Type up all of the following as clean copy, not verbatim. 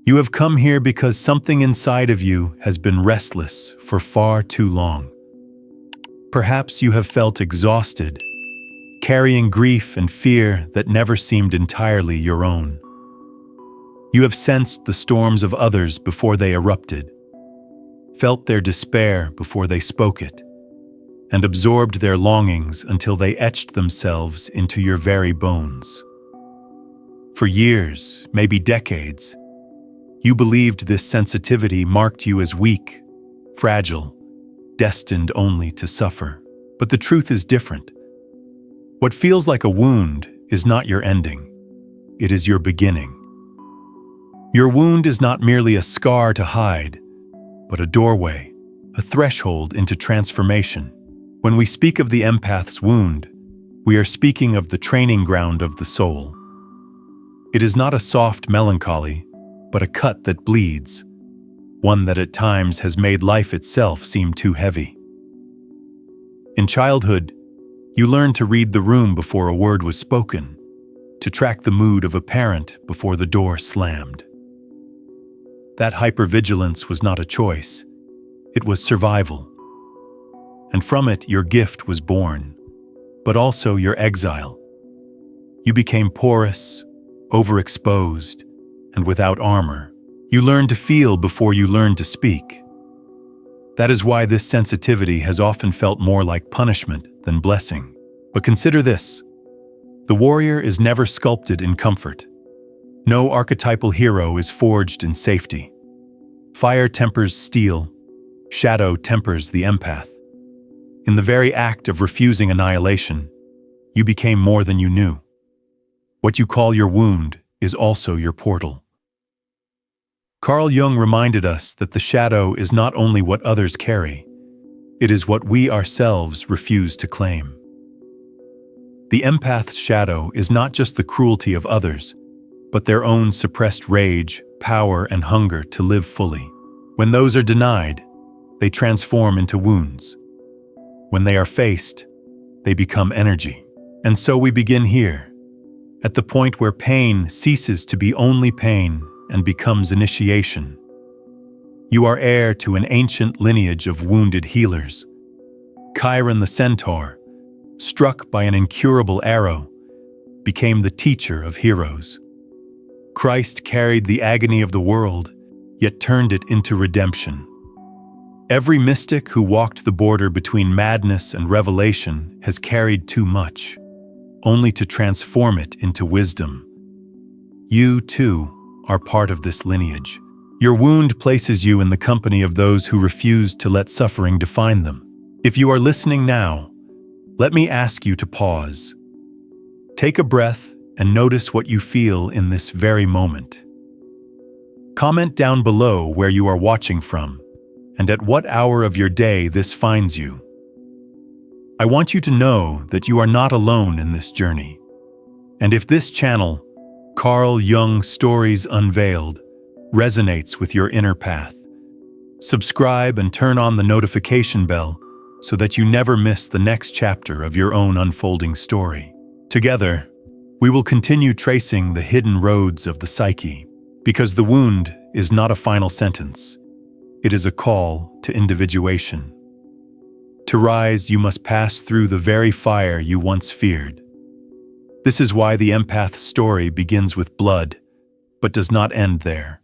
You have come here because something inside of you has been restless for far too long. Perhaps you have felt exhausted, carrying grief and fear that never seemed entirely your own. You have sensed the storms of others before they erupted, felt their despair before they spoke it, and absorbed their longings until they etched themselves into your very bones. For years, maybe decades, you believed this sensitivity marked you as weak, fragile, destined only to suffer. But the truth is different. What feels like a wound is not your ending. It is your beginning. Your wound is not merely a scar to hide, but a doorway, a threshold into transformation. When we speak of the empath's wound, we are speaking of the training ground of the soul. It is not a soft melancholy, but a cut that bleeds, one that at times has made life itself seem too heavy. In childhood, you learned to read the room before a word was spoken, to track the mood of a parent before the door slammed. That hypervigilance was not a choice, it was survival. And from it, your gift was born, but also your exile. You became porous, overexposed, and without armor. You learned to feel before you learned to speak. That is why this sensitivity has often felt more like punishment than blessing. But consider this: the warrior is never sculpted in comfort. No archetypal hero is forged in safety. Fire tempers steel, shadow tempers the empath. In the very act of refusing annihilation, you became more than you knew. What you call your wound is also your portal. Carl Jung reminded us that the shadow is not only what others carry, it is what we ourselves refuse to claim. The empath's shadow is not just the cruelty of others, but their own suppressed rage, power, and hunger to live fully. When those are denied, they transform into wounds. When they are faced, they become energy. And so we begin here, at the point where pain ceases to be only pain and becomes initiation. You are heir to an ancient lineage of wounded healers. Chiron the centaur, struck by an incurable arrow, became the teacher of heroes. Christ carried the agony of the world, yet turned it into redemption. Every mystic who walked the border between madness and revelation has carried too much, only to transform it into wisdom. You, too, are part of this lineage. Your wound places you in the company of those who refuse to let suffering define them. If you are listening now, let me ask you to pause. Take a breath and notice what you feel in this very moment. Comment down below where you are watching from and at what hour of your day this finds you. I want you to know that you are not alone in this journey. And if this channel, Carl Jung Stories Unveiled, resonates with your inner path, subscribe and turn on the notification bell so that you never miss the next chapter of your own unfolding story. Together, we will continue tracing the hidden roads of the psyche, because the wound is not a final sentence. It is a call to individuation. To rise, you must pass through the very fire you once feared. This is why the empath's story begins with blood, but does not end there.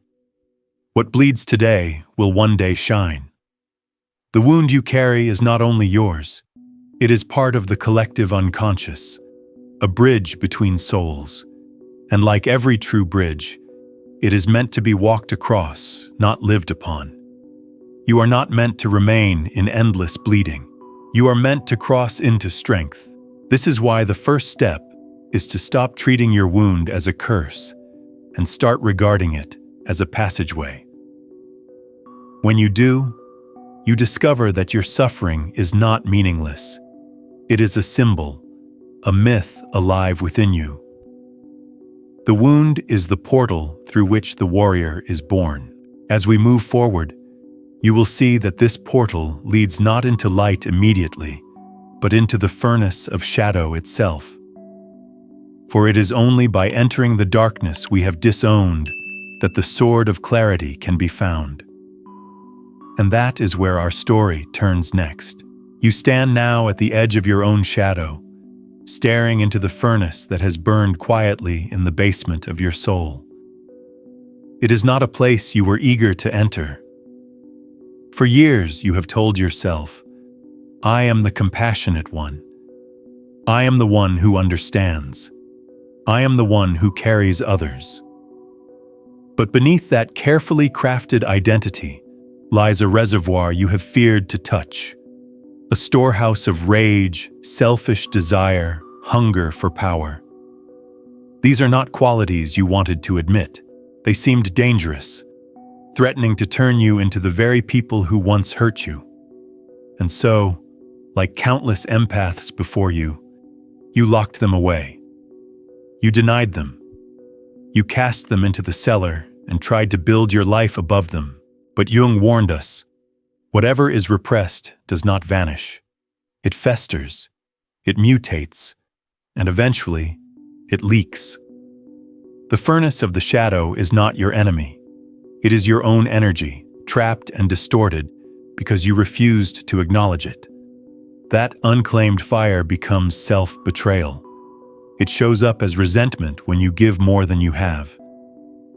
What bleeds today will one day shine. The wound you carry is not only yours, it is part of the collective unconscious, a bridge between souls. And like every true bridge, it is meant to be walked across, not lived upon. You are not meant to remain in endless bleeding. You are meant to cross into strength. This is why the first step is to stop treating your wound as a curse and start regarding it as a passageway. When you do, you discover that your suffering is not meaningless. It is a symbol, a myth alive within you. The wound is the portal through which the warrior is born. As we move forward, you will see that this portal leads not into light immediately, but into the furnace of shadow itself. For it is only by entering the darkness we have disowned that the sword of clarity can be found. And that is where our story turns next. You stand now at the edge of your own shadow, staring into the furnace that has burned quietly in the basement of your soul. It is not a place you were eager to enter. For years you have told yourself, "I am the compassionate one. I am the one who understands. I am the one who carries others." But beneath that carefully crafted identity lies a reservoir you have feared to touch, a storehouse of rage, selfish desire, hunger for power. These are not qualities you wanted to admit. They seemed dangerous, threatening to turn you into the very people who once hurt you. And so, like countless empaths before you locked them away. You denied them. You cast them into the cellar and tried to build your life above them. But Jung warned us, whatever is repressed does not vanish. It festers, it mutates, and eventually, it leaks. The furnace of the shadow is not your enemy. It is your own energy, trapped and distorted because you refused to acknowledge it. That unclaimed fire becomes self-betrayal. It shows up as resentment when you give more than you have.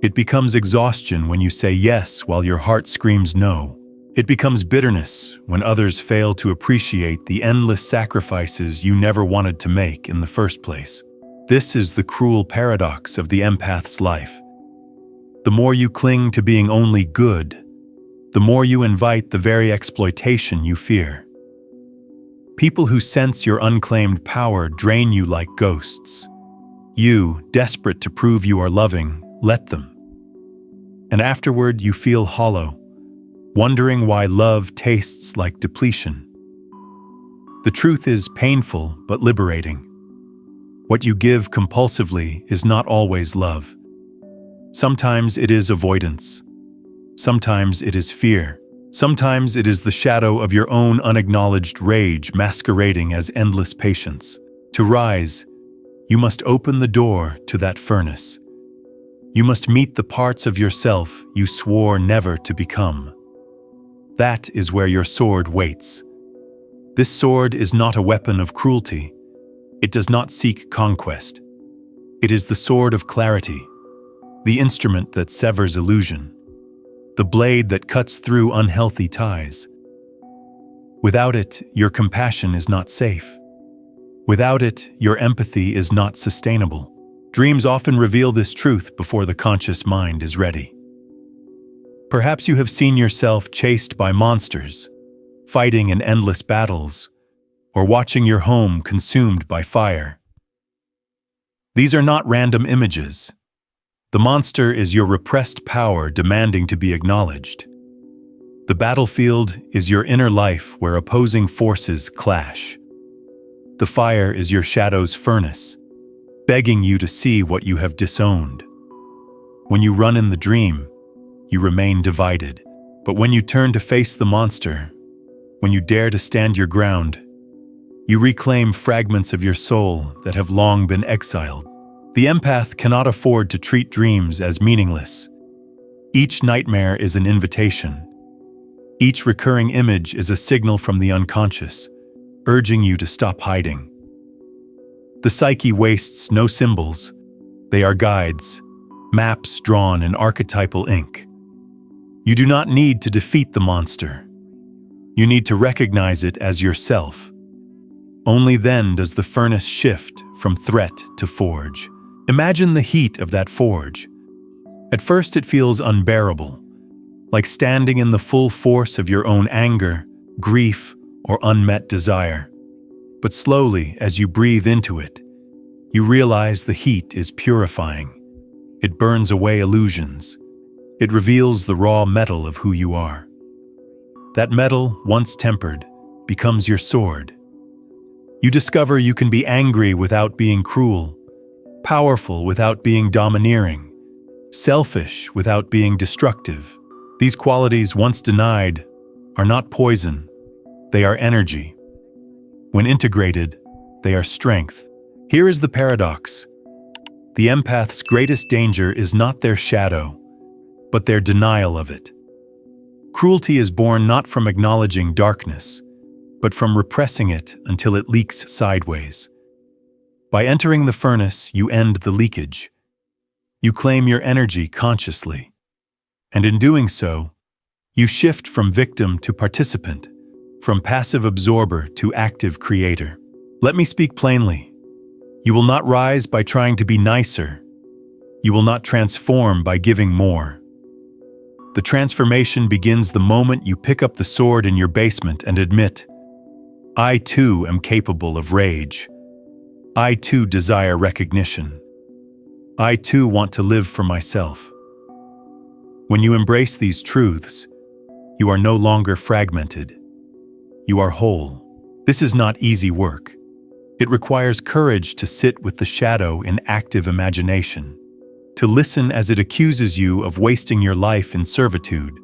It becomes exhaustion when you say yes while your heart screams no. It becomes bitterness when others fail to appreciate the endless sacrifices you never wanted to make in the first place. This is the cruel paradox of the empath's life. The more you cling to being only good, the more you invite the very exploitation you fear. People who sense your unclaimed power drain you like ghosts. You, desperate to prove you are loving, let them. And afterward, you feel hollow, wondering why love tastes like depletion. The truth is painful but liberating. What you give compulsively is not always love. Sometimes it is avoidance. Sometimes it is fear. Sometimes it is the shadow of your own unacknowledged rage masquerading as endless patience. To rise, you must open the door to that furnace. You must meet the parts of yourself you swore never to become. That is where your sword waits. This sword is not a weapon of cruelty. It does not seek conquest. It is the sword of clarity, the instrument that severs illusion, the blade that cuts through unhealthy ties. Without it, your compassion is not safe. Without it, your empathy is not sustainable. Dreams often reveal this truth before the conscious mind is ready. Perhaps you have seen yourself chased by monsters, fighting in endless battles, or watching your home consumed by fire. These are not random images. The monster is your repressed power demanding to be acknowledged. The battlefield is your inner life where opposing forces clash. The fire is your shadow's furnace, begging you to see what you have disowned. When you run in the dream, you remain divided. But when you turn to face the monster, when you dare to stand your ground, you reclaim fragments of your soul that have long been exiled. The empath cannot afford to treat dreams as meaningless. Each nightmare is an invitation. Each recurring image is a signal from the unconscious, urging you to stop hiding. The psyche wastes no symbols. They are guides, maps drawn in archetypal ink. You do not need to defeat the monster. You need to recognize it as yourself. Only then does the furnace shift from threat to forge. Imagine the heat of that forge. At first it feels unbearable, like standing in the full force of your own anger, grief, or unmet desire. But slowly, as you breathe into it, you realize the heat is purifying. It burns away illusions. It reveals the raw metal of who you are. That metal, once tempered, becomes your sword. You discover you can be angry without being cruel, powerful without being domineering, selfish without being destructive. These qualities, once denied, are not poison. They are energy. When integrated, they are strength. Here is the paradox. The empath's greatest danger is not their shadow. but their denial of it. Cruelty is born not from acknowledging darkness, but from repressing it until it leaks sideways. By entering the furnace, you end the leakage. You claim your energy consciously. And in doing so, you shift from victim to participant, from passive absorber to active creator. Let me speak plainly. You will not rise by trying to be nicer. You will not transform by giving more. The transformation begins the moment you pick up the sword in your basement and admit, I too am capable of rage. I too desire recognition. I too want to live for myself. When you embrace these truths, you are no longer fragmented. You are whole. This is not easy work. It requires courage to sit with the shadow in active imagination, to listen as it accuses you of wasting your life in servitude,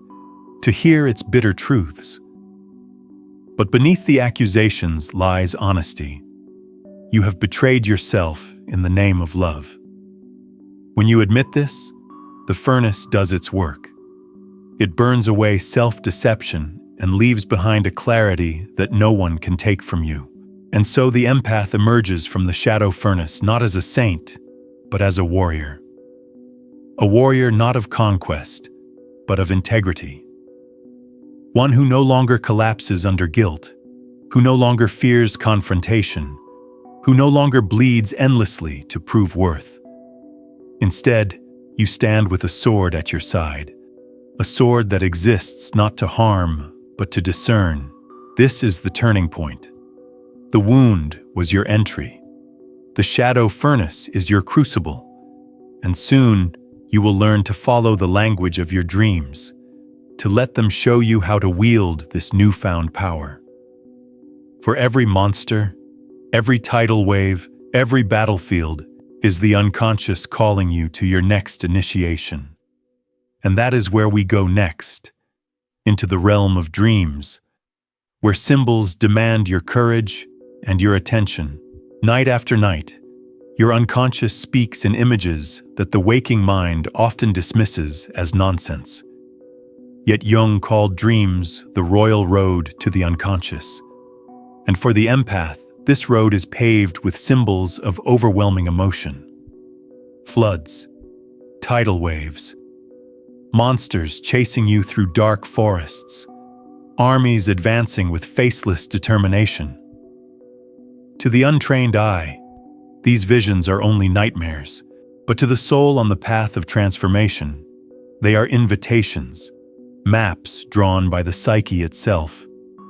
to hear its bitter truths. But beneath the accusations lies honesty. You have betrayed yourself in the name of love. When you admit this, the furnace does its work. It burns away self-deception and leaves behind a clarity that no one can take from you. And so the empath emerges from the shadow furnace not as a saint, but as a warrior. A warrior not of conquest, but of integrity. One who no longer collapses under guilt, who no longer fears confrontation, who no longer bleeds endlessly to prove worth. Instead, you stand with a sword at your side, a sword that exists not to harm, but to discern. This is the turning point. The wound was your entry. The shadow furnace is your crucible. And soon, you will learn to follow the language of your dreams, to let them show you how to wield this newfound power. For every monster, every tidal wave, every battlefield is the unconscious calling you to your next initiation. And that is where we go next, into the realm of dreams, where symbols demand your courage and your attention. Night after night, your unconscious speaks in images that the waking mind often dismisses as nonsense. Yet Jung called dreams the royal road to the unconscious. And for the empath, this road is paved with symbols of overwhelming emotion. Floods, tidal waves, monsters chasing you through dark forests, armies advancing with faceless determination. To the untrained eye, these visions are only nightmares, but to the soul on the path of transformation, they are invitations, maps drawn by the psyche itself,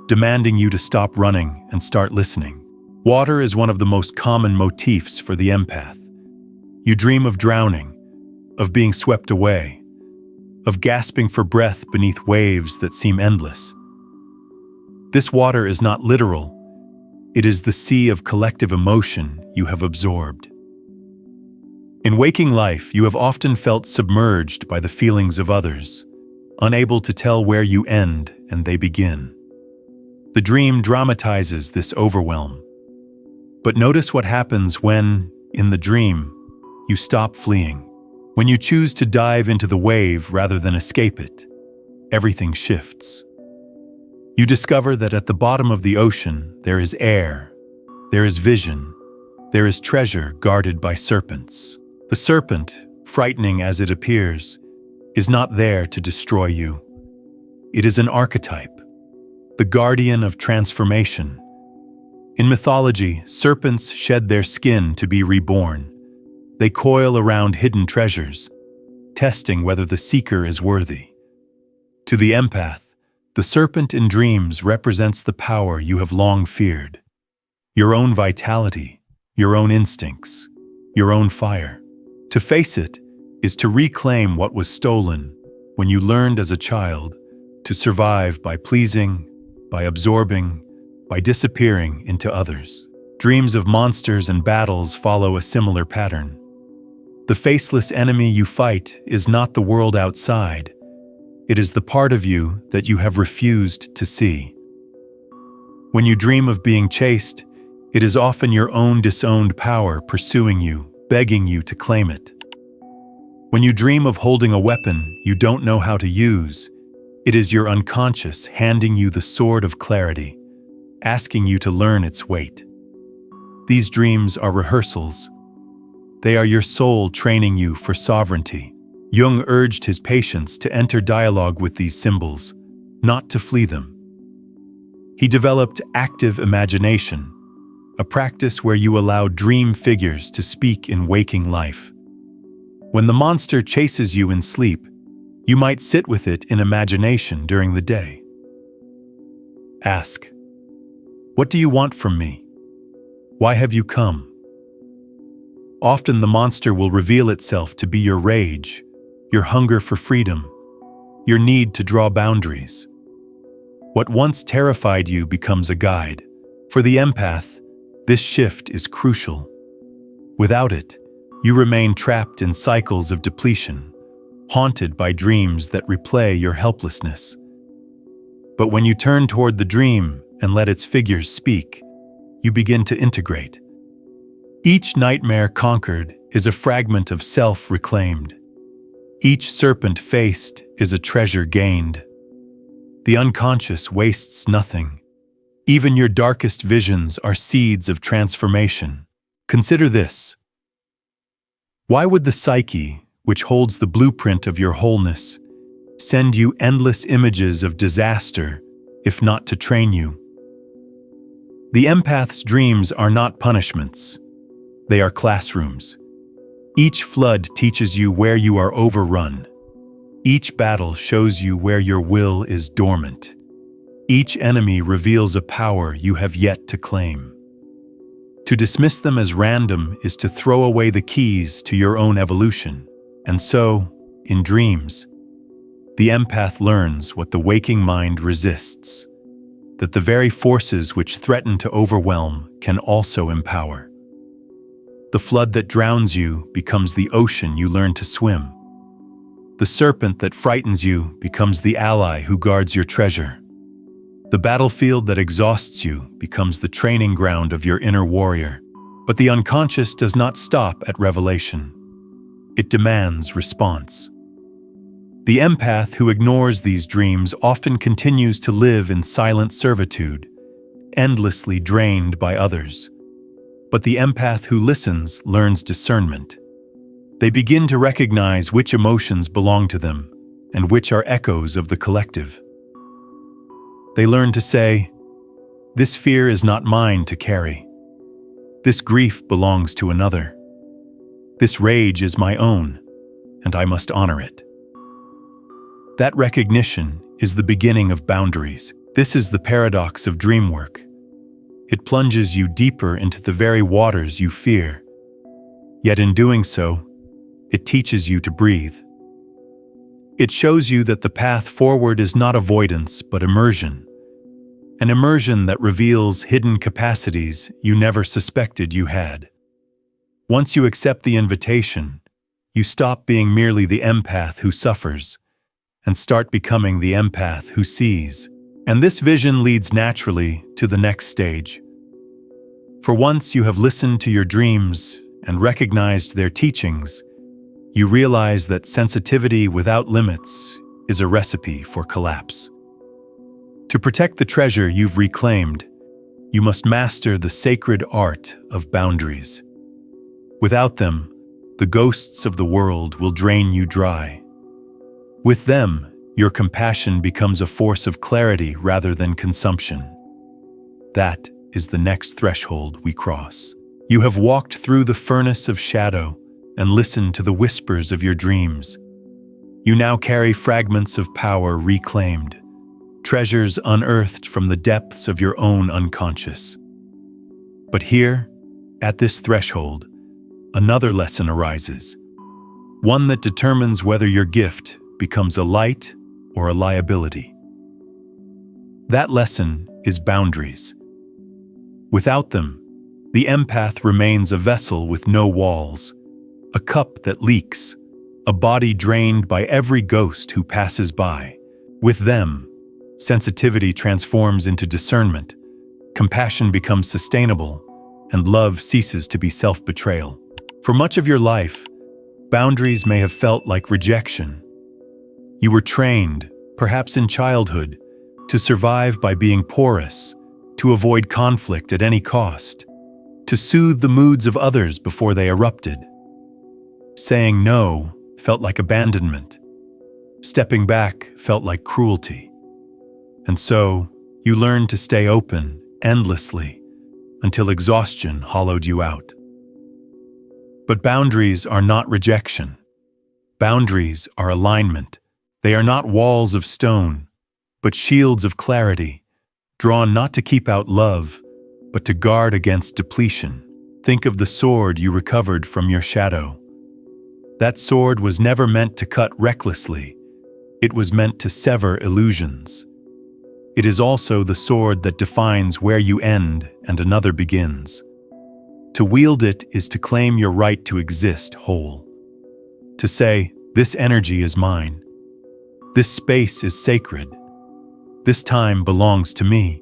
demanding you to stop running and start listening. Water is one of the most common motifs for the empath. You dream of drowning, of being swept away, of gasping for breath beneath waves that seem endless. This water is not literal. It is the sea of collective emotion you have absorbed. In waking life, you have often felt submerged by the feelings of others, unable to tell where you end and they begin. The dream dramatizes this overwhelm. But notice what happens when, in the dream, you stop fleeing. When you choose to dive into the wave rather than escape it, everything shifts. You discover that at the bottom of the ocean there is air, there is vision, there is treasure guarded by serpents. The serpent, frightening as it appears, is not there to destroy you. It is an archetype, the guardian of transformation. In mythology, serpents shed their skin to be reborn. They coil around hidden treasures, testing whether the seeker is worthy. To the empath, the serpent in dreams represents the power you have long feared. Your own vitality, your own instincts, your own fire. To face it is to reclaim what was stolen when you learned as a child to survive by pleasing, by absorbing, by disappearing into others. Dreams of monsters and battles follow a similar pattern. The faceless enemy you fight is not the world outside. It is the part of you that you have refused to see. When you dream of being chased, it is often your own disowned power pursuing you, begging you to claim it. When you dream of holding a weapon you don't know how to use, it is your unconscious handing you the sword of clarity, asking you to learn its weight. These dreams are rehearsals. They are your soul training you for sovereignty. Jung urged his patients to enter dialogue with these symbols, not to flee them. He developed active imagination, a practice where you allow dream figures to speak in waking life. When the monster chases you in sleep, you might sit with it in imagination during the day. Ask, "What do you want from me? Why have you come?" Often the monster will reveal itself to be your rage, your hunger for freedom, your need to draw boundaries. What once terrified you becomes a guide. For the empath, this shift is crucial. Without it, you remain trapped in cycles of depletion, haunted by dreams that replay your helplessness. But when you turn toward the dream and let its figures speak, you begin to integrate. Each nightmare conquered is a fragment of self reclaimed. Each serpent faced is a treasure gained. The unconscious wastes nothing. Even your darkest visions are seeds of transformation. Consider this. Why would the psyche, which holds the blueprint of your wholeness, send you endless images of disaster, if not to train you? The empath's dreams are not punishments. They are classrooms. Each flood teaches you where you are overrun. Each battle shows you where your will is dormant. Each enemy reveals a power you have yet to claim. To dismiss them as random is to throw away the keys to your own evolution. And so, in dreams, the empath learns what the waking mind resists, that the very forces which threaten to overwhelm can also empower. The flood that drowns you becomes the ocean you learn to swim. The serpent that frightens you becomes the ally who guards your treasure. The battlefield that exhausts you becomes the training ground of your inner warrior. But the unconscious does not stop at revelation. It demands response. The empath who ignores these dreams often continues to live in silent servitude, endlessly drained by others. But the empath who listens learns discernment. They begin to recognize which emotions belong to them and which are echoes of the collective. They learn to say, "This fear is not mine to carry. This grief belongs to another. This rage is my own, and I must honor it." That recognition is the beginning of boundaries. This is the paradox of dream work. It plunges you deeper into the very waters you fear. Yet in doing so, it teaches you to breathe. It shows you that the path forward is not avoidance, but immersion. An immersion that reveals hidden capacities you never suspected you had. Once you accept the invitation, you stop being merely the empath who suffers and start becoming the empath who sees. And this vision leads naturally to the next stage. For once you have listened to your dreams and recognized their teachings, you realize that sensitivity without limits is a recipe for collapse. To protect the treasure you've reclaimed, you must master the sacred art of boundaries. Without them, the ghosts of the world will drain you dry. With them, your compassion becomes a force of clarity rather than consumption. That is the next threshold we cross. You have walked through the furnace of shadow and listened to the whispers of your dreams. You now carry fragments of power reclaimed, treasures unearthed from the depths of your own unconscious. But here, at this threshold, another lesson arises, one that determines whether your gift becomes a light or a liability. That lesson is boundaries. Without them, the empath remains a vessel with no walls, a cup that leaks, a body drained by every ghost who passes by. With them, sensitivity transforms into discernment, compassion becomes sustainable, and love ceases to be self-betrayal. For much of your life, Boundaries may have felt like rejection. You were trained, perhaps in childhood, to survive by being porous, to avoid conflict at any cost, to soothe the moods of others before they erupted. Saying no felt like abandonment. Stepping back felt like cruelty. And so, you learned to stay open endlessly until exhaustion hollowed you out. But boundaries are not rejection. Boundaries are alignment. They are not walls of stone, but shields of clarity, drawn not to keep out love, but to guard against depletion. Think of the sword you recovered from your shadow. That sword was never meant to cut recklessly. It was meant to sever illusions. It is also the sword that defines where you end and another begins. To wield it is to claim your right to exist whole. To say, this energy is mine. This space is sacred. This time belongs to me.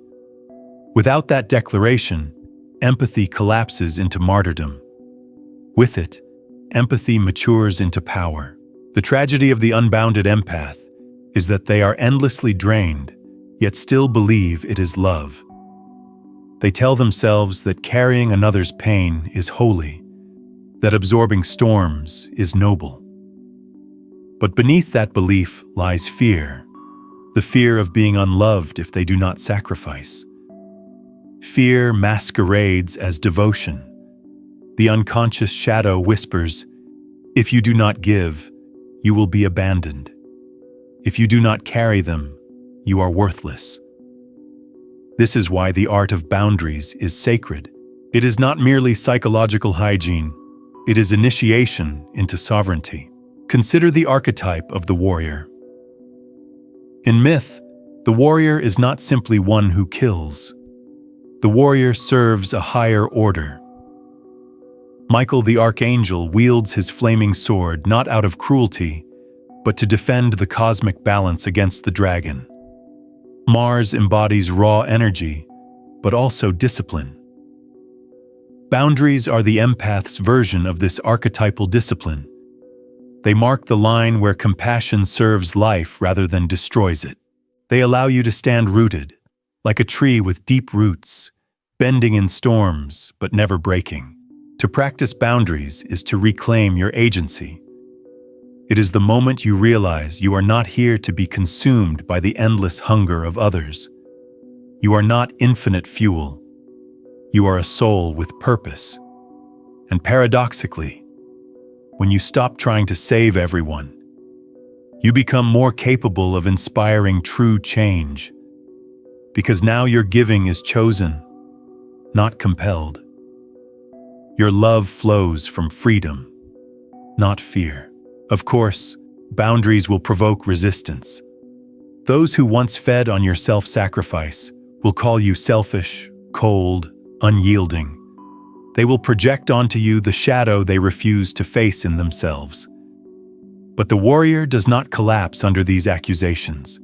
Without that declaration, empathy collapses into martyrdom. With it, empathy matures into power. The tragedy of the unbounded empath is that they are endlessly drained, yet still believe it is love. They tell themselves that carrying another's pain is holy, that absorbing storms is noble. But beneath that belief lies fear, the fear of being unloved if they do not sacrifice. Fear masquerades as devotion. The unconscious shadow whispers, if you do not give, you will be abandoned. If you do not carry them, you are worthless. This is why the art of boundaries is sacred. It is not merely psychological hygiene, it is initiation into sovereignty. Consider the archetype of the warrior. In myth, the warrior is not simply one who kills. The warrior serves a higher order. Michael the archangel wields his flaming sword not out of cruelty, but to defend the cosmic balance against the dragon. Mars embodies raw energy, but also discipline. Boundaries are the empath's version of this archetypal discipline. They mark the line where compassion serves life rather than destroys it. They allow you to stand rooted, like a tree with deep roots, bending in storms but never breaking. To practice boundaries is to reclaim your agency. It is the moment you realize you are not here to be consumed by the endless hunger of others. You are not infinite fuel. You are a soul with purpose. And paradoxically, when you stop trying to save everyone, you become more capable of inspiring true change. Because now your giving is chosen, not compelled. Your love flows from freedom, not fear. Of course, boundaries will provoke resistance. Those who once fed on your self-sacrifice will call you selfish, cold, unyielding. They will project onto you the shadow they refuse to face in themselves. But the warrior does not collapse under these accusations.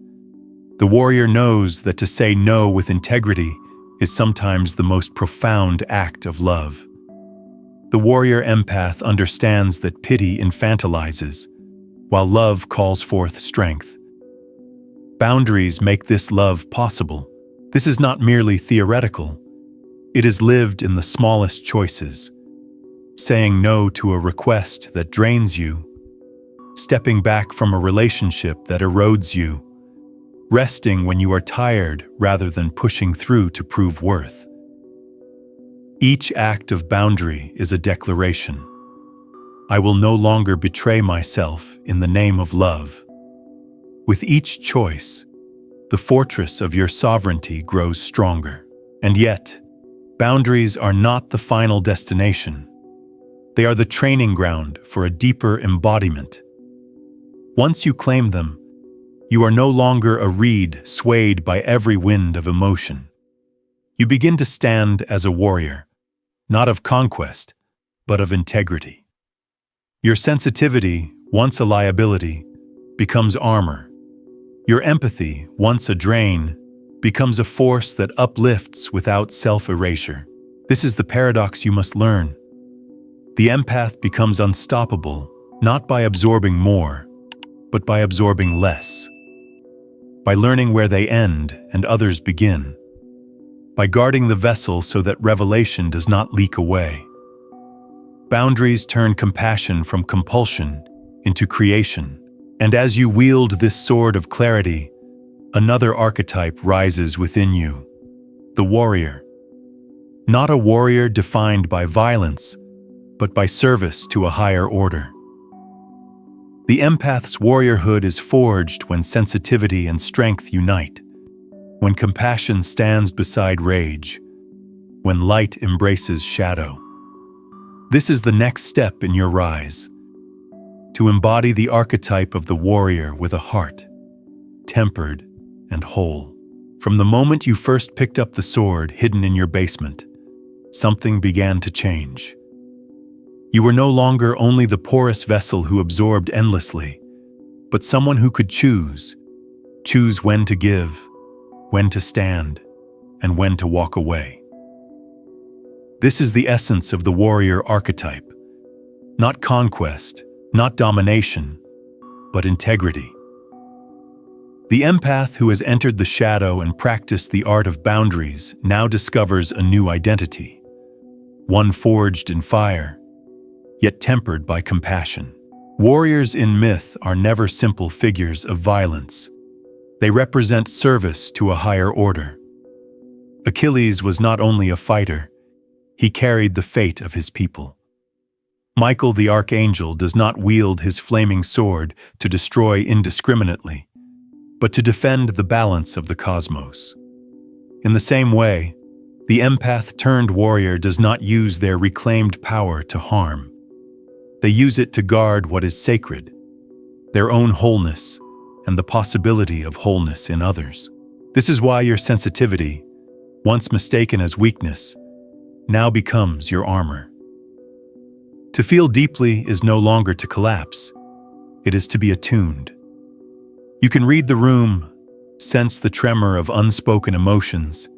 The warrior knows that to say no with integrity is sometimes the most profound act of love. The warrior empath understands that pity infantilizes, while love calls forth strength. Boundaries make this love possible. This is not merely theoretical. It is lived in the smallest choices. Saying no to a request that drains you, stepping back from a relationship that erodes you, resting when you are tired rather than pushing through to prove worth. Each act of boundary is a declaration. I will no longer betray myself in the name of love. With each choice, the fortress of your sovereignty grows stronger. And yet, boundaries are not the final destination. They are the training ground for a deeper embodiment. Once you claim them, you are no longer a reed swayed by every wind of emotion. You begin to stand as a warrior, not of conquest, but of integrity. Your sensitivity, once a liability, becomes armor. Your empathy, once a drain, becomes a force that uplifts without self-erasure. This is the paradox you must learn. The empath becomes unstoppable not by absorbing more, but by absorbing less, by learning where they end and others begin, by guarding the vessel so that revelation does not leak away. Boundaries turn compassion from compulsion into creation, and as you wield this sword of clarity, another archetype rises within you, the warrior. Not a warrior defined by violence, but by service to a higher order. The empath's warriorhood is forged when sensitivity and strength unite, when compassion stands beside rage, when light embraces shadow. This is the next step in your rise, to embody the archetype of the warrior with a heart, tempered and whole. From the moment you first picked up the sword hidden in your basement, something began to change. You were no longer only the porous vessel who absorbed endlessly, but someone who could choose when to give, when to stand, and when to walk away. This is the essence of the warrior archetype. Not conquest, not domination, but integrity. The empath who has entered the shadow and practiced the art of boundaries now discovers a new identity, one forged in fire, yet tempered by compassion. Warriors in myth are never simple figures of violence. They represent service to a higher order. Achilles was not only a fighter, he carried the fate of his people. Michael the archangel does not wield his flaming sword to destroy indiscriminately, but to defend the balance of the cosmos. In the same way, the empath-turned warrior does not use their reclaimed power to harm. They use it to guard what is sacred, their own wholeness, and the possibility of wholeness in others. This is why your sensitivity, once mistaken as weakness, now becomes your armor. To feel deeply is no longer to collapse. It is to be attuned. You can read the room, sense the tremor of unspoken emotions,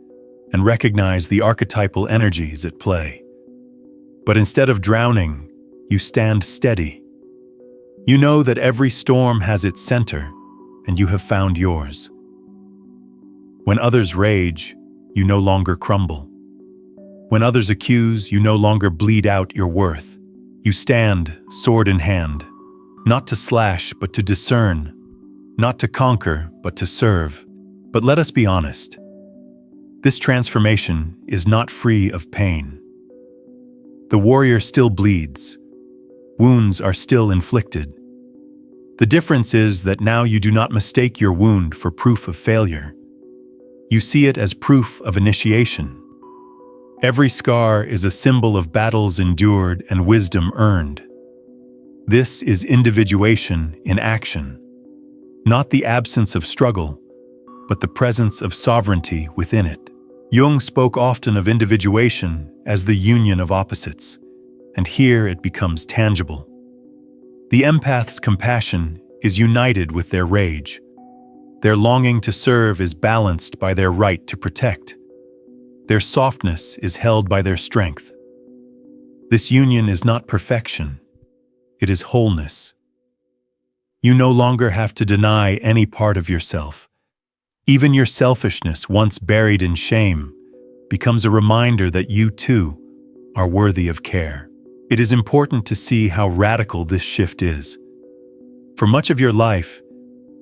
and recognize the archetypal energies at play. But instead of drowning, you stand steady. You know that every storm has its center, and you have found yours. When others rage, you no longer crumble. When others accuse, you no longer bleed out your worth. You stand, sword in hand, not to slash, but to discern, not to conquer, but to serve. But let us be honest. This transformation is not free of pain. The warrior still bleeds. Wounds are still inflicted. The difference is that now you do not mistake your wound for proof of failure. You see it as proof of initiation. Every scar is a symbol of battles endured and wisdom earned. This is individuation in action, not the absence of struggle, but the presence of sovereignty within it. Jung spoke often of individuation as the union of opposites, and here it becomes tangible. The empath's compassion is united with their rage. Their longing to serve is balanced by their right to protect. Their softness is held by their strength. This union is not perfection, it is wholeness. You no longer have to deny any part of yourself. Even your selfishness, once buried in shame, becomes a reminder that you too are worthy of care. It is important to see how radical this shift is. For much of your life,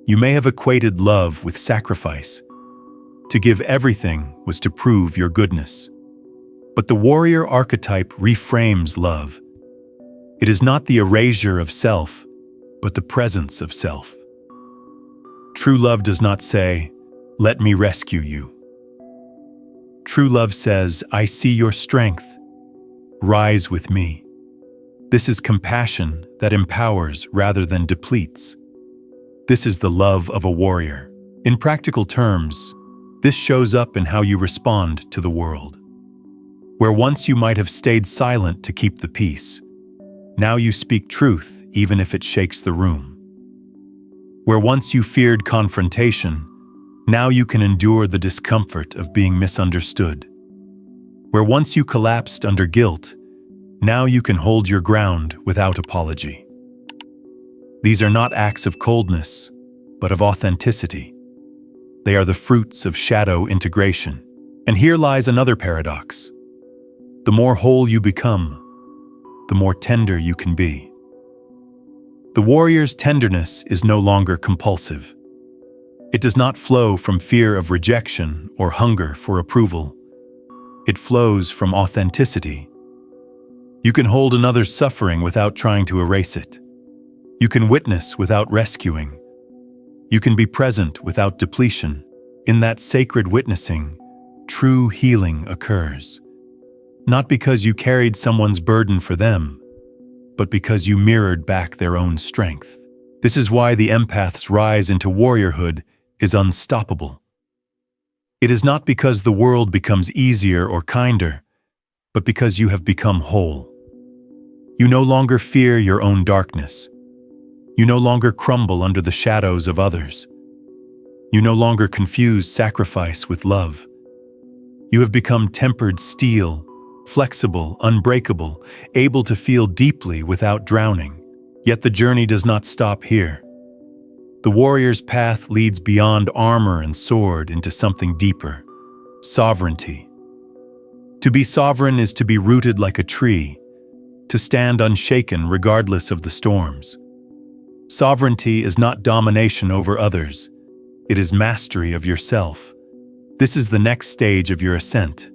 you may have equated love with sacrifice. To give everything was to prove your goodness. But the warrior archetype reframes love. It is not the erasure of self, but the presence of self. True love does not say, "Let me rescue you." True love says, "I see your strength. Rise with me." This is compassion that empowers rather than depletes. This is the love of a warrior. In practical terms, this shows up in how you respond to the world. Where once you might have stayed silent to keep the peace, now you speak truth even if it shakes the room. Where once you feared confrontation, now you can endure the discomfort of being misunderstood. Where once you collapsed under guilt, now you can hold your ground without apology. These are not acts of coldness, but of authenticity. They are the fruits of shadow integration. And here lies another paradox. The more whole you become, the more tender you can be. The warrior's tenderness is no longer compulsive. It does not flow from fear of rejection or hunger for approval. It flows from authenticity. You can hold another's suffering without trying to erase it. You can witness without rescuing. You can be present without depletion. In that sacred witnessing, true healing occurs. Not because you carried someone's burden for them, but because you mirrored back their own strength. This is why the empath's rise into warriorhood is unstoppable. It is not because the world becomes easier or kinder, but because you have become whole. You no longer fear your own darkness. You no longer crumble under the shadows of others. You no longer confuse sacrifice with love. You have become tempered steel, flexible, unbreakable, able to feel deeply without drowning. Yet the journey does not stop here. The warrior's path leads beyond armor and sword into something deeper: sovereignty. To be sovereign is to be rooted like a tree, to stand unshaken regardless of the storms. Sovereignty is not domination over others. It is mastery of yourself. This is the next stage of your ascent.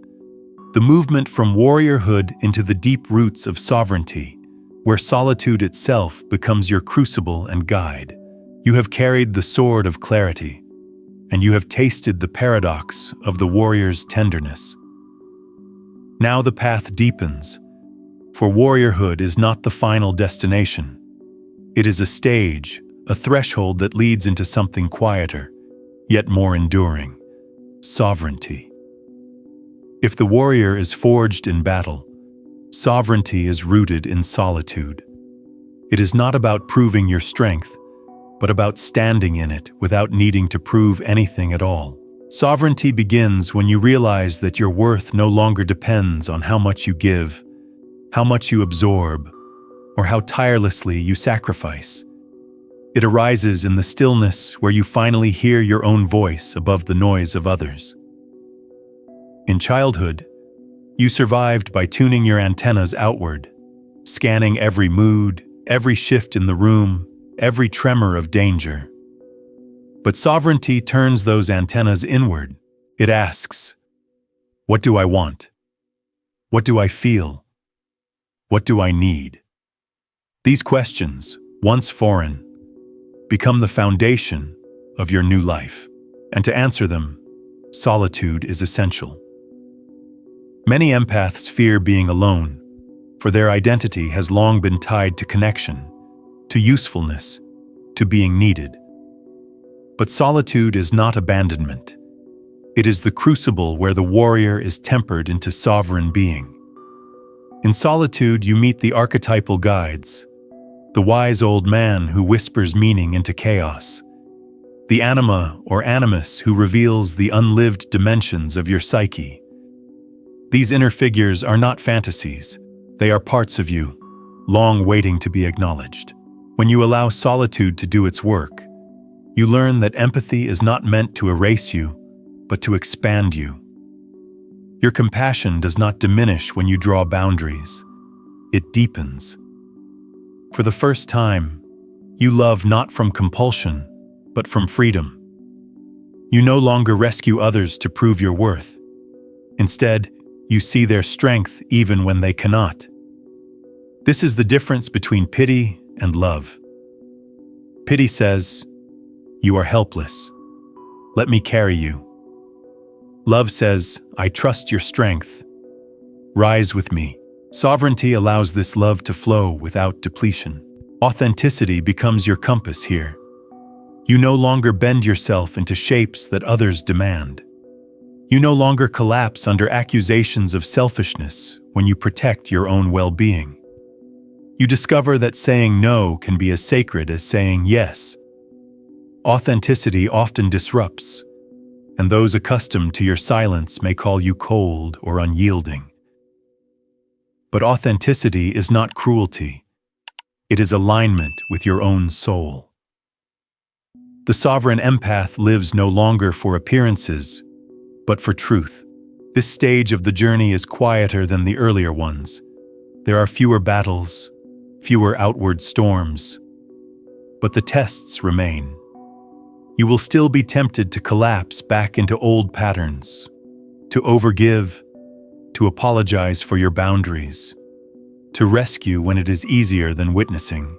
The movement from warriorhood into the deep roots of sovereignty, where solitude itself becomes your crucible and guide. You have carried the sword of clarity, and you have tasted the paradox of the warrior's tenderness. Now the path deepens, for warriorhood is not the final destination. It is a stage, a threshold that leads into something quieter, yet more enduring: sovereignty. If the warrior is forged in battle, sovereignty is rooted in solitude. It is not about proving your strength, but about standing in it without needing to prove anything at all. Sovereignty begins when you realize that your worth no longer depends on how much you give, how much you absorb, or how tirelessly you sacrifice. It arises in the stillness where you finally hear your own voice above the noise of others. In childhood, you survived by tuning your antennas outward, scanning every mood, every shift in the room, every tremor of danger. But sovereignty turns those antennas inward. It asks, what do I want? What do I feel? What do I need? These questions, once foreign, become the foundation of your new life. And to answer them, solitude is essential. Many empaths fear being alone, for their identity has long been tied to connection, to usefulness, to being needed. But solitude is not abandonment. It is the crucible where the warrior is tempered into sovereign being. In solitude, you meet the archetypal guides, the wise old man who whispers meaning into chaos, the anima or animus who reveals the unlived dimensions of your psyche. These inner figures are not fantasies. They are parts of you, long waiting to be acknowledged. When you allow solitude to do its work, you learn that empathy is not meant to erase you, but to expand you. Your compassion does not diminish when you draw boundaries. It deepens. For the first time, you love not from compulsion, but from freedom. You no longer rescue others to prove your worth. Instead, you see their strength even when they cannot. This is the difference between pity and love. Pity says, "You are helpless. Let me carry you." Love says, "I trust your strength. Rise with me." Sovereignty allows this love to flow without depletion. Authenticity becomes your compass here. You no longer bend yourself into shapes that others demand. You no longer collapse under accusations of selfishness when you protect your own well-being. You discover that saying no can be as sacred as saying yes. Authenticity often disrupts, and those accustomed to your silence may call you cold or unyielding. But authenticity is not cruelty. It is alignment with your own soul. The sovereign empath lives no longer for appearances, but for truth. This stage of the journey is quieter than the earlier ones. There are fewer battles, fewer outward storms, but the tests remain. You will still be tempted to collapse back into old patterns, to overgive, to apologize for your boundaries, to rescue when it is easier than witnessing.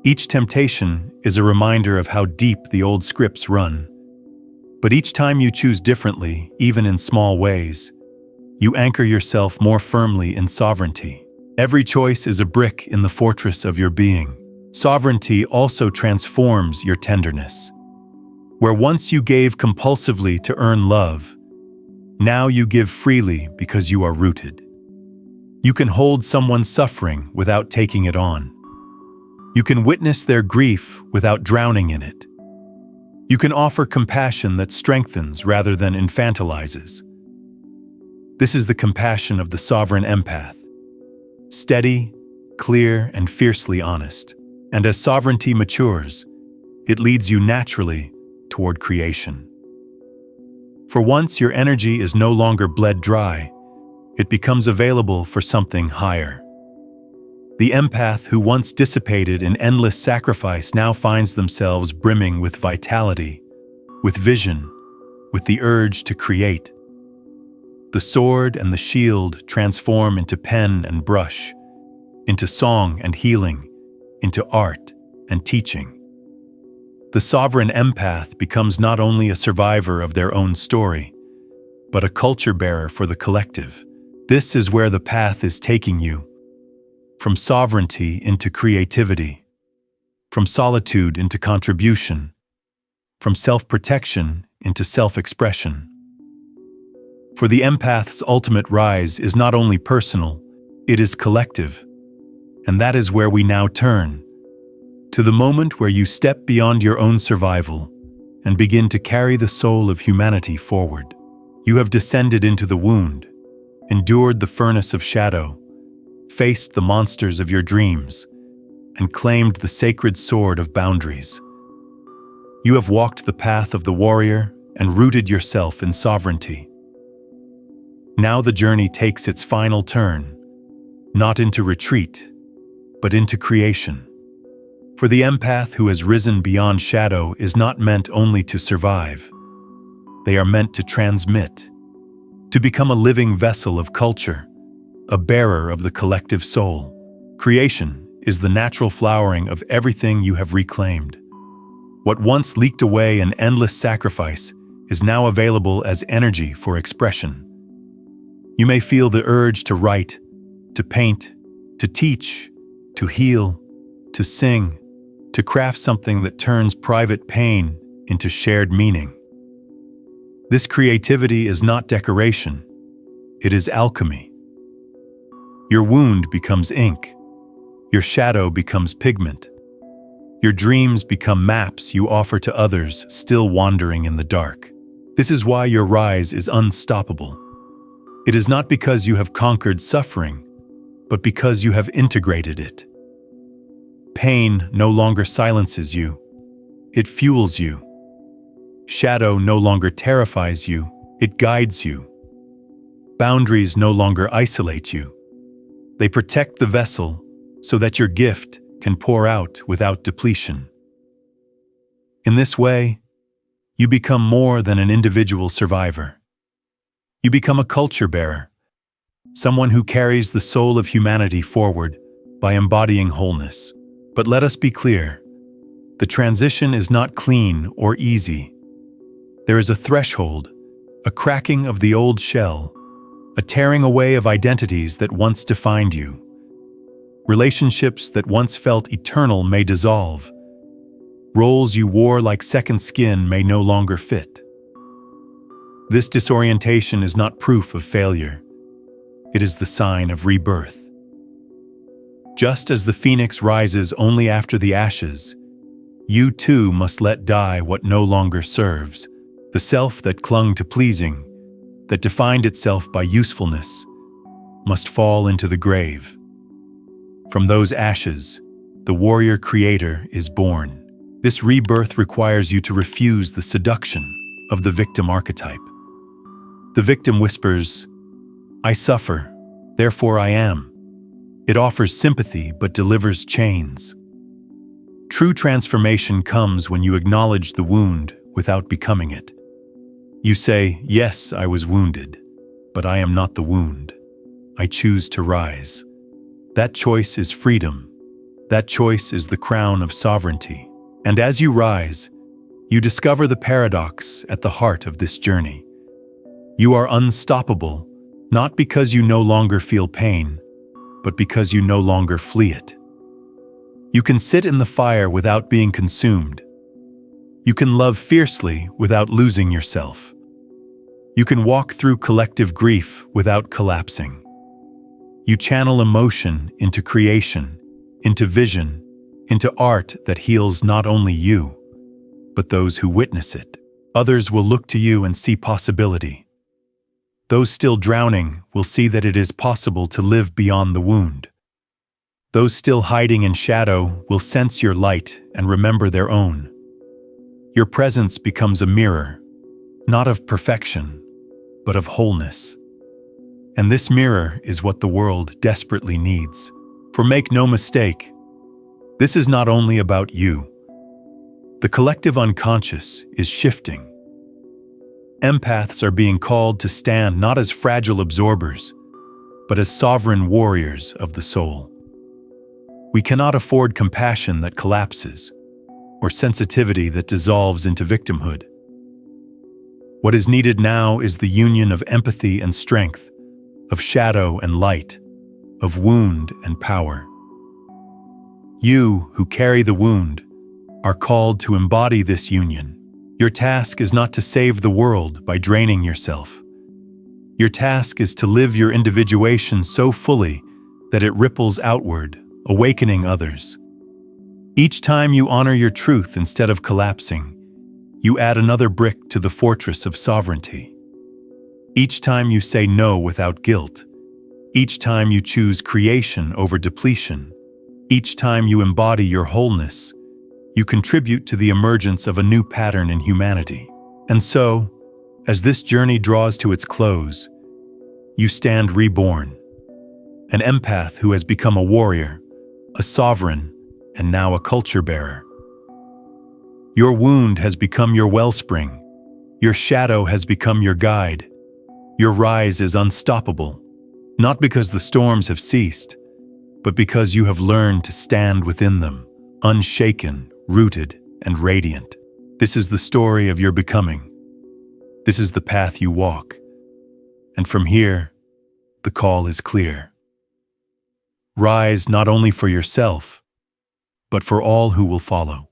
Each temptation is a reminder of how deep the old scripts run. But each time you choose differently, even in small ways, you anchor yourself more firmly in sovereignty. Every choice is a brick in the fortress of your being. Sovereignty also transforms your tenderness. Where once you gave compulsively to earn love, now you give freely because you are rooted. You can hold someone's suffering without taking it on. You can witness their grief without drowning in it. You can offer compassion that strengthens rather than infantilizes. This is the compassion of the sovereign empath. Steady, clear, and fiercely honest. And as sovereignty matures, it leads you naturally toward creation. For once your energy is no longer bled dry, it becomes available for something higher. The empath who once dissipated in endless sacrifice now finds themselves brimming with vitality, with vision, with the urge to create. The sword and the shield transform into pen and brush, into song and healing, into art and teaching. The sovereign empath becomes not only a survivor of their own story, but a culture bearer for the collective. This is where the path is taking you, from sovereignty into creativity, from solitude into contribution, from self-protection into self-expression. For the empath's ultimate rise is not only personal, it is collective. And that is where we now turn, to the moment where you step beyond your own survival and begin to carry the soul of humanity forward. You have descended into the wound, endured the furnace of shadow, faced the monsters of your dreams, and claimed the sacred sword of boundaries. You have walked the path of the warrior and rooted yourself in sovereignty. Now the journey takes its final turn, not into retreat, but into creation. For the empath who has risen beyond shadow is not meant only to survive. They are meant to transmit, to become a living vessel of culture, a bearer of the collective soul. Creation is the natural flowering of everything you have reclaimed. What once leaked away in endless sacrifice is now available as energy for expression. You may feel the urge to write, to paint, to teach, to heal, to sing, to craft something that turns private pain into shared meaning. This creativity is not decoration, it is alchemy. Your wound becomes ink, your shadow becomes pigment, your dreams become maps you offer to others still wandering in the dark. This is why your rise is unstoppable. It is not because you have conquered suffering, but because you have integrated it. Pain no longer silences you, it fuels you. Shadow no longer terrifies you, it guides you. Boundaries no longer isolate you. They protect the vessel so that your gift can pour out without depletion. In this way, you become more than an individual survivor. You become a culture bearer, someone who carries the soul of humanity forward by embodying wholeness. But let us be clear, the transition is not clean or easy. There is a threshold, a cracking of the old shell, a tearing away of identities that once defined you. Relationships that once felt eternal may dissolve. Roles you wore like second skin may no longer fit. This disorientation is not proof of failure. It is the sign of rebirth. Just as the phoenix rises only after the ashes, you too must let die what no longer serves. The self that clung to pleasing, that defined itself by usefulness, must fall into the grave. From those ashes, the warrior creator is born. This rebirth requires you to refuse the seduction of the victim archetype. The victim whispers, "I suffer, therefore I am." It offers sympathy but delivers chains. True transformation comes when you acknowledge the wound without becoming it. You say, "Yes, I was wounded, but I am not the wound. I choose to rise." That choice is freedom. That choice is the crown of sovereignty. And as you rise, you discover the paradox at the heart of this journey. You are unstoppable, not because you no longer feel pain, but because you no longer flee it. You can sit in the fire without being consumed. You can love fiercely without losing yourself. You can walk through collective grief without collapsing. You channel emotion into creation, into vision, into art that heals not only you, but those who witness it. Others will look to you and see possibility. Those still drowning will see that it is possible to live beyond the wound. Those still hiding in shadow will sense your light and remember their own. Your presence becomes a mirror, not of perfection, but of wholeness. And this mirror is what the world desperately needs. For make no mistake, this is not only about you. The collective unconscious is shifting. Empaths are being called to stand not as fragile absorbers, but as sovereign warriors of the soul. We cannot afford compassion that collapses, or sensitivity that dissolves into victimhood. What is needed now is the union of empathy and strength, of shadow and light, of wound and power. You, who carry the wound, are called to embody this union. Your task is not to save the world by draining yourself. Your task is to live your individuation so fully that it ripples outward, awakening others. Each time you honor your truth instead of collapsing, you add another brick to the fortress of sovereignty. Each time you say no without guilt, each time you choose creation over depletion, each time you embody your wholeness, you contribute to the emergence of a new pattern in humanity. And so, as this journey draws to its close, you stand reborn, an empath who has become a warrior, a sovereign, and now a culture bearer. Your wound has become your wellspring. Your shadow has become your guide. Your rise is unstoppable, not because the storms have ceased, but because you have learned to stand within them, unshaken, rooted, and radiant. This is the story of your becoming. This is the path you walk. And from here, the call is clear. Rise not only for yourself, but for all who will follow.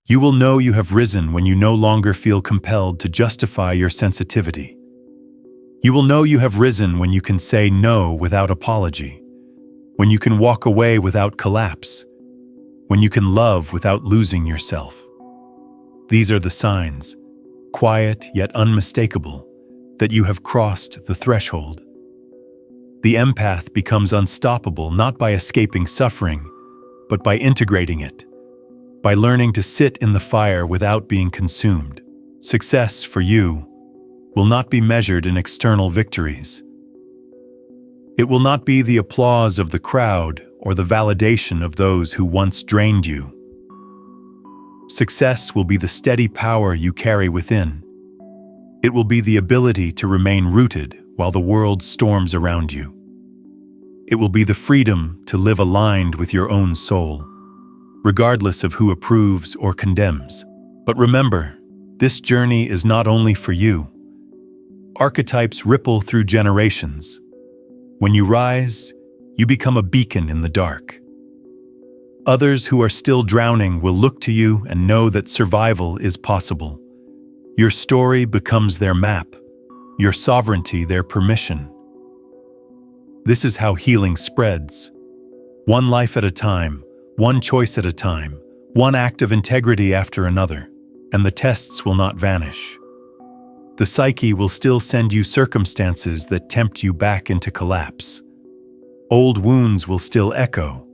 You will know you have risen when you no longer feel compelled to justify your sensitivity. You will know you have risen when you can say no without apology, when you can walk away without collapse, when you can love without losing yourself. These are the signs, quiet yet unmistakable, that you have crossed the threshold. The empath becomes unstoppable not by escaping suffering, but by integrating it, by learning to sit in the fire without being consumed. Success for you will not be measured in external victories. It will not be the applause of the crowd or the validation of those who once drained you. Success will be the steady power you carry within. It will be the ability to remain rooted while the world storms around you. It will be the freedom to live aligned with your own soul, regardless of who approves or condemns. But remember, this journey is not only for you. Archetypes ripple through generations. When you rise, you become a beacon in the dark. Others who are still drowning will look to you and know that survival is possible. Your story becomes their map, your sovereignty their permission. This is how healing spreads. One life at a time, one choice at a time, one act of integrity after another, and the tests will not vanish. The psyche will still send you circumstances that tempt you back into collapse. Old wounds will still echo,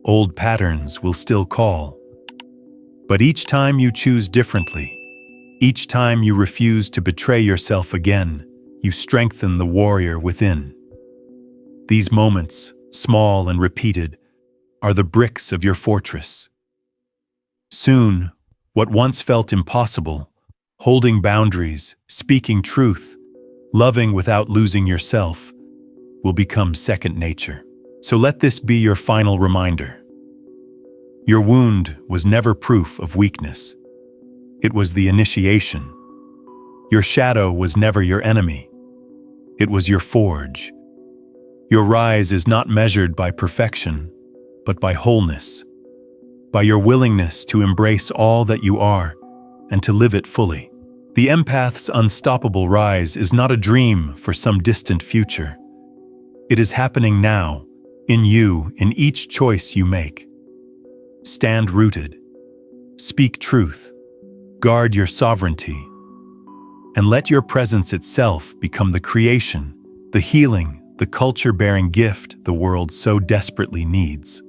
Old patterns will still call. But each time you choose differently, each time you refuse to betray yourself again, you strengthen the warrior within. These moments, small and repeated, are the bricks of your fortress. Soon, what once felt impossible, holding boundaries, speaking truth, loving without losing yourself, will become second nature. So let this be your final reminder. Your wound was never proof of weakness. It was the initiation. Your shadow was never your enemy. It was your forge. Your rise is not measured by perfection, but by wholeness, by your willingness to embrace all that you are and to live it fully. The empath's unstoppable rise is not a dream for some distant future. It is happening now, in you, in each choice you make. Stand rooted. Speak truth. Guard your sovereignty. And let your presence itself become the creation, the healing, the culture-bearing gift the world so desperately needs.